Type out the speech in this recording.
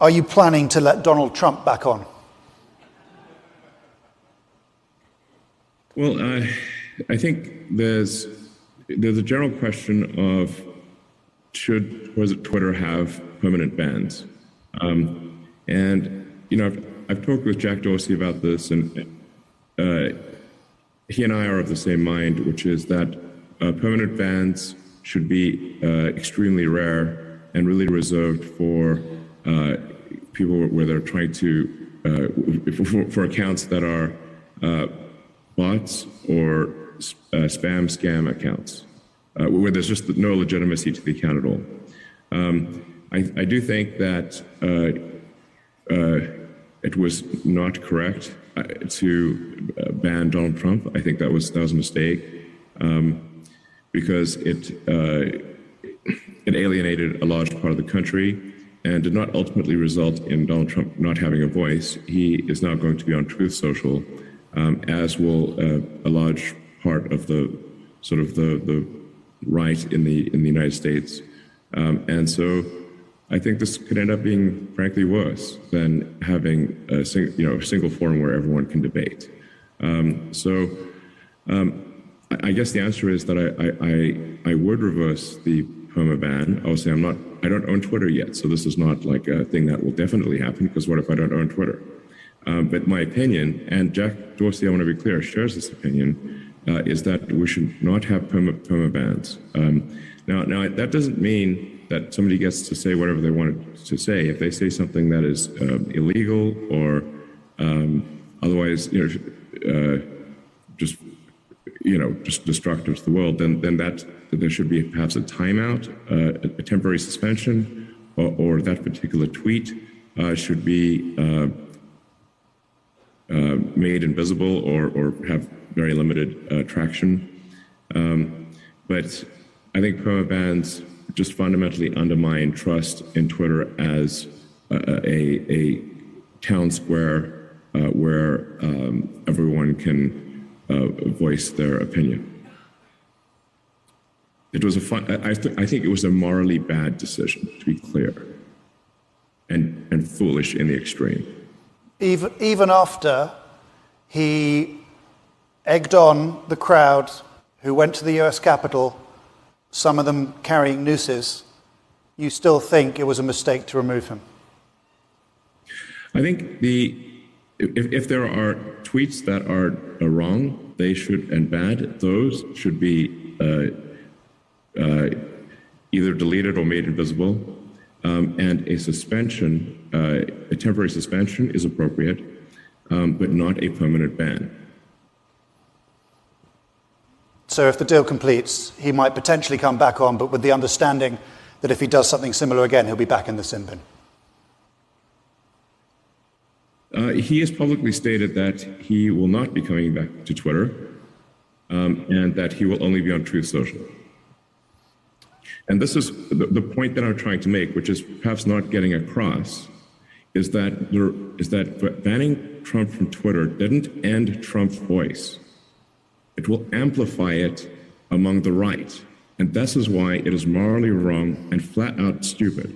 Are you planning to let Donald Trump back on? Well, I think there's a general question of should Twitter have permanent bans? And I've talked with Jack Dorsey about this, and he and I are of the same mind, which is that permanent bans should be extremely rare and really reserved for people where they're trying to for accounts that are bots or spam scam accounts, where there's just no legitimacy to the account at all. I do think that it was not correct to ban Donald Trump. I think that was a mistake because it alienated a large part of the country and did not ultimately result in Donald Trump not having a voice. He is now going to be on Truth Social, as will a large part of the right in the United States, and so I think this could end up being, frankly, worse than having a single forum where everyone can debate. I guess the answer is that I would reverse the perma ban. Obviously, I don't own Twitter yet, so this is not like a thing that will definitely happen, because what if I don't own Twitter? But my opinion, and Jack Dorsey, I want to be clear, shares this opinion, is that we should not have perma bans. Now that doesn't mean that somebody gets to say whatever they want to say. If they say something that is illegal or otherwise, just destructive to the world, then that there should be perhaps a timeout, a temporary suspension, or that particular tweet should be made invisible or have very limited traction. But I think perma bans just fundamentally undermine trust in Twitter as a town square where everyone can voice their opinion. It was I think it was a morally bad decision, to be clear, and foolish in the extreme. Even after he egged on the crowd who went to the US Capitol, some of them carrying nooses, you still think it was a mistake to remove him? I think if there are tweets that are wrong, they should, and bad, those should be either deleted or made invisible. And a suspension, a temporary suspension is appropriate, but not a permanent ban. So if the deal completes, he might potentially come back on, but with the understanding that if he does something similar again, he'll be back in the sin bin. He has publicly stated that he will not be coming back to Twitter, and that he will only be on Truth Social. And this is the point that I'm trying to make, which is perhaps not getting across, is that banning Trump from Twitter didn't end Trump's voice. It will amplify it among the right. And this is why it is morally wrong and flat out stupid